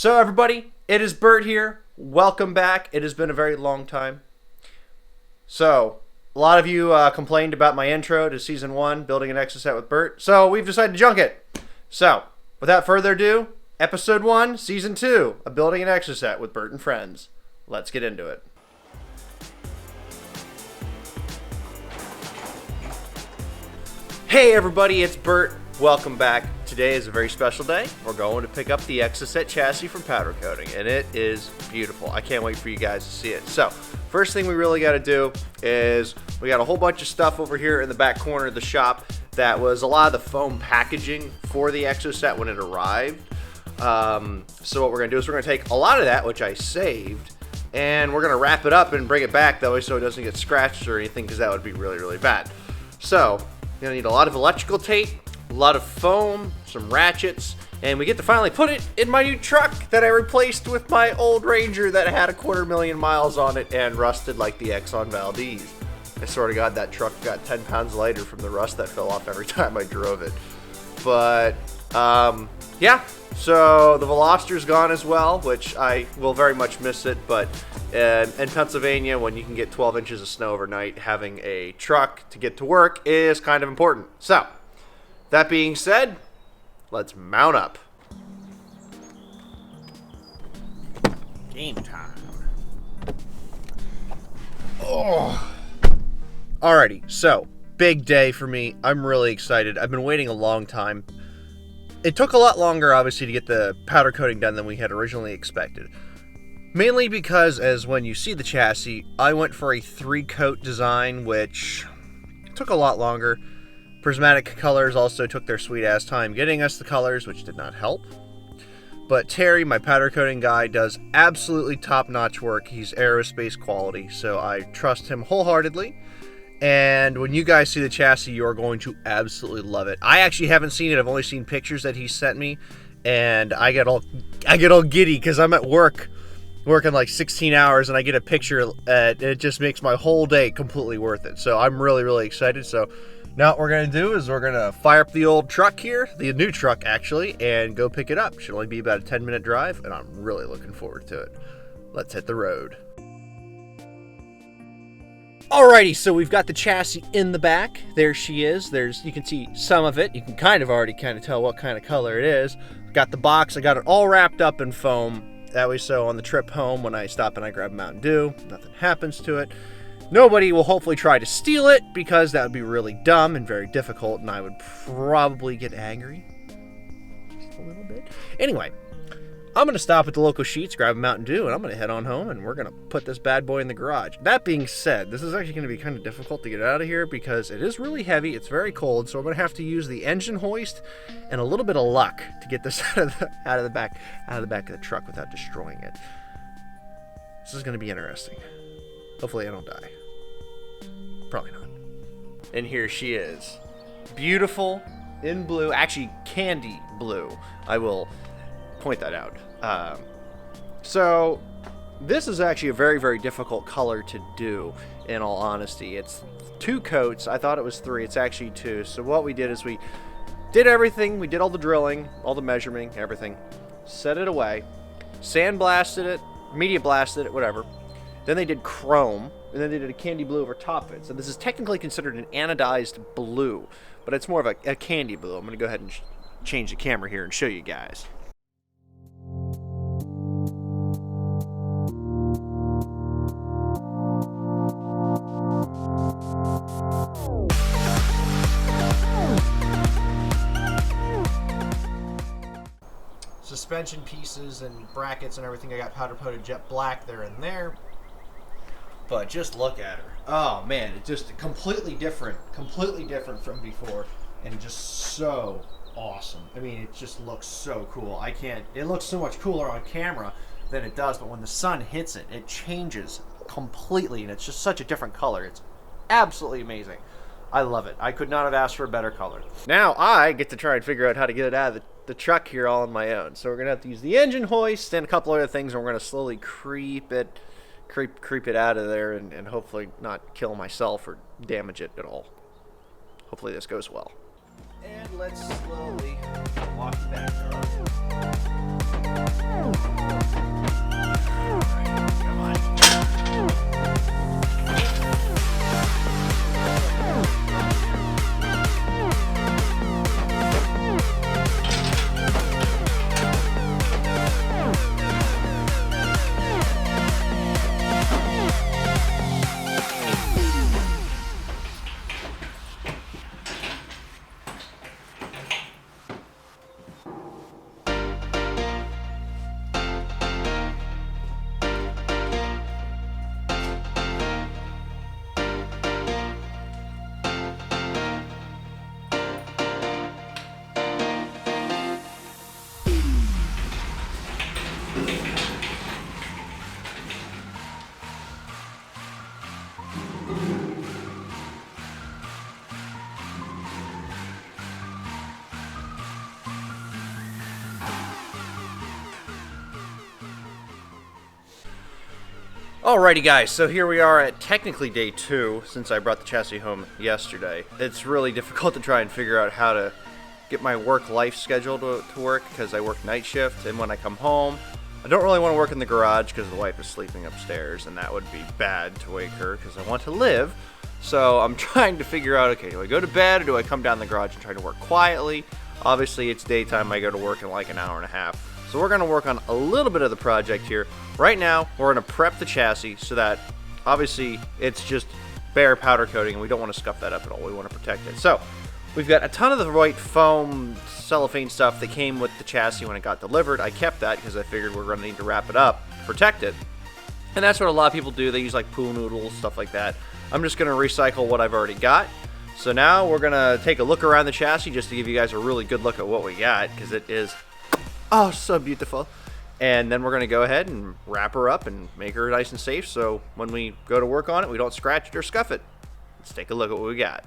So everybody, it is Bert here. Welcome back. It has been a very long time. So, a lot of you complained about my intro to Season 1, Building an Exocet with Bert. So, we've decided to junk it. So, without further ado, Episode 1, Season 2 of Building an Exocet with Bert and Friends. Let's get into it. Hey everybody, it's Bert. Welcome back. Today is a very special day. We're going to pick up the Exocet chassis from powder coating, and it is beautiful. I can't wait for you guys to see it. So, first thing we really got to do is we got a whole bunch of stuff over here in the back corner of the shop that was a lot of the foam packaging for the Exocet when it arrived. So what we're going to do is we're going to take a lot of that, which I saved, and we're going to wrap it up and bring it back that way so it doesn't get scratched or anything, because that would be really, really bad. So, you're going to need a lot of electrical tape, a lot of foam, some ratchets, and we get to finally put it in my new truck that I replaced with my old Ranger that had 250,000 miles on it and rusted like the Exxon Valdez. I swear to God, that truck got 10 pounds lighter from the rust that fell off every time I drove it. But, yeah, so the Veloster's gone as well, which I will very much miss it, but in Pennsylvania, when you can get 12 inches of snow overnight, having a truck to get to work is kind of important. So, that being said, let's mount up. Game time. Oh. Alrighty, so, big day for me. I'm really excited. I've been waiting a long time. It took a lot longer, obviously, to get the powder coating done than we had originally expected. Mainly because, as when you see the chassis, I went for a 3-coat design, which took a lot longer. Prismatic Colors also took their sweet-ass time getting us the colors, which did not help. But Terry, my powder coating guy, does absolutely top-notch work. He's aerospace quality, so I trust him wholeheartedly. And when you guys see the chassis, you're going to absolutely love it. I actually haven't seen it. I've only seen pictures that he sent me, and I get all giddy because I'm at work, working like 16 hours, and I get a picture, and it just makes my whole day completely worth it. So I'm really, really excited. So now what we're going to do is we're going to fire up the old truck here, the new truck actually, and go pick it up. Should only be about a 10-minute drive, and I'm really looking forward to it. Let's hit the road. Alrighty, so we've got the chassis in the back. There she is. You can see some of it. You can already tell what kind of color it is. Got the box. I got it all wrapped up in foam. That way, so on the trip home, when I stop and I grab Mountain Dew, nothing happens to it. Nobody will hopefully try to steal it, because that would be really dumb and very difficult, and I would probably get angry. Just a little bit. Anyway, I'm going to stop at the local Sheetz, grab a Mountain Dew, and I'm going to head on home, and we're going to put this bad boy in the garage. That being said, this is actually going to be kind of difficult to get out of here because it is really heavy, it's very cold, so I'm going to have to use the engine hoist and a little bit of luck to get this out of the back of the truck without destroying it. This is going to be interesting. Hopefully I don't die. Probably not. And here she is. Beautiful, in blue, actually candy blue. I will point that out. So this is actually a very, very difficult color to do, in all honesty. It's 2 coats. I thought it was 3. It's actually 2. So what we did is we did everything. We did all the drilling, all the measuring, everything. Set it away. Sandblasted it, media blasted it, whatever. Then they did chrome, and then they did a candy blue over top of it. So this is technically considered an anodized blue, but it's more of a candy blue. I'm going to go ahead and change the camera here and show you guys. Suspension pieces and brackets and everything, I got powder coated jet black there and there. But just look at her. Oh man, it's just completely different from before, and just so awesome. I mean, it just looks so cool. It looks so much cooler on camera than it does, but when the sun hits it, it changes completely, and it's just such a different color. It's absolutely amazing. I love it. I could not have asked for a better color. Now I get to try and figure out how to get it out of the truck here all on my own. So we're going to have to use the engine hoist and a couple other things, and we're going to slowly creep it out of there and hopefully not kill myself or damage it at all. Hopefully this goes well. And let's slowly walk back. Alrighty guys, so here we are at technically day 2 since I brought the chassis home yesterday. It's really difficult to try and figure out how to get my work-life schedule to work because I work night shift, and when I come home, I don't really want to work in the garage because the wife is sleeping upstairs, and that would be bad to wake her because I want to live. So I'm trying to figure out, okay, do I go to bed or do I come down the garage and try to work quietly? Obviously it's daytime, I go to work in like an hour and a half. So we're going to work on a little bit of the project here. Right now, we're going to prep the chassis so that obviously it's just bare powder coating and we don't want to scuff that up at all. We want to protect it. So we've got a ton of the white foam cellophane stuff that came with the chassis when it got delivered. I kept that because I figured we're going to need to wrap it up, protect it. And that's what a lot of people do. They use like pool noodles, stuff like that. I'm just going to recycle what I've already got. So now we're going to take a look around the chassis just to give you guys a really good look at what we got because it is, oh, so beautiful. And then we're going to go ahead and wrap her up and make her nice and safe so when we go to work on it, we don't scratch it or scuff it. Let's take a look at what we got.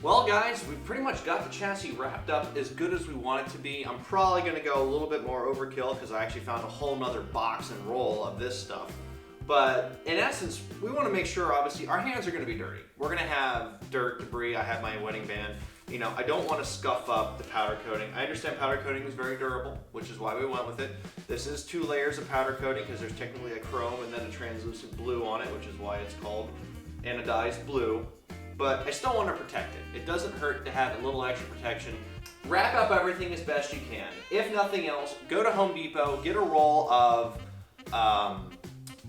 Well guys, we've pretty much got the chassis wrapped up as good as we want it to be. I'm probably going to go a little bit more overkill because I actually found a whole nother box and roll of this stuff. But in essence, we want to make sure, obviously, our hands are going to be dirty. We're going to have dirt, debris. I have my wedding band. You know, I don't want to scuff up the powder coating. I understand powder coating is very durable, which is why we went with it. This is 2 layers of powder coating because there's technically a chrome and then a translucent blue on it, which is why it's called anodized blue. But I still want to protect it. It doesn't hurt to have a little extra protection. Wrap up everything as best you can. If nothing else, go to Home Depot, get a roll of,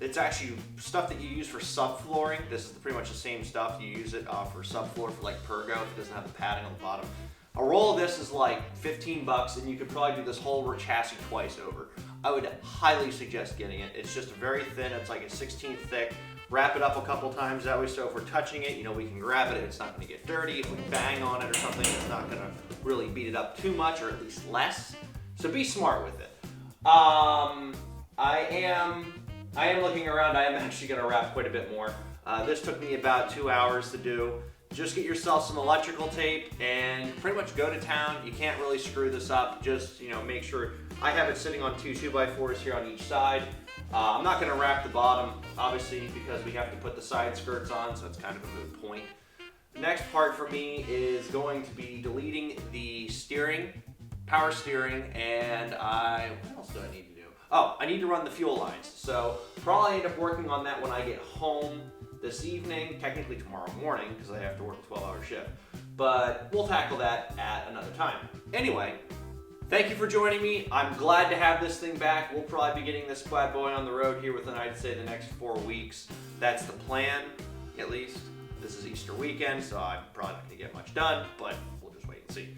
it's actually stuff that you use for subflooring. This is pretty much the same stuff. You use it for subfloor for like Pergo if it doesn't have the padding on the bottom. A roll of this is like 15 bucks and you could probably do this whole chassis twice over. I would highly suggest getting it. It's just very thin, it's like a 16th thick. Wrap it up a couple times that way so if we're touching it, you know, we can grab it. It's not gonna get dirty. If we bang on it or something, it's not gonna really beat it up too much or at least less. So be smart with it. I am looking around. I am actually gonna wrap quite a bit more. This took me about 2 hours to do. just get yourself some electrical tape and pretty much go to town. You can't really screw this up. Just, you know, make sure. I have it sitting on two 2x4s here on each side. I'm not going to wrap the bottom, obviously, because we have to put the side skirts on, so it's kind of a moot point. The next part for me is going to be deleting the steering, power steering, and what else do I need to do? Oh, I need to run the fuel lines. So probably end up working on that when I get home this evening, technically tomorrow morning, because I have to work a 12-hour shift. But we'll tackle that at another time. Anyway, thank you for joining me. I'm glad to have this thing back. We'll probably be getting this bad boy on the road here within, I'd say, the next 4 weeks. That's the plan, at least. This is Easter weekend, so I'm probably not going to get much done, but we'll just wait and see.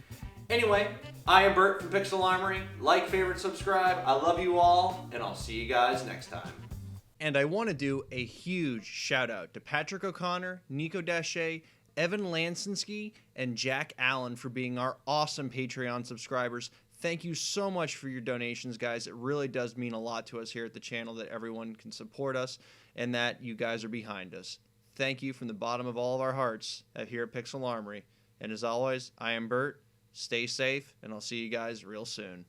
Anyway, I am Bert from Pixel Armory. Like, favorite, subscribe. I love you all, and I'll see you guys next time. And I want to do a huge shout out to Patrick O'Connor, Nico Dashe, Evan Lansinski, and Jack Allen for being our awesome Patreon subscribers. Thank you so much for your donations, guys. It really does mean a lot to us here at the channel that everyone can support us and that you guys are behind us. Thank you from the bottom of all of our hearts here at Pixel Armory. And as always, I am Bert. Stay safe, and I'll see you guys real soon.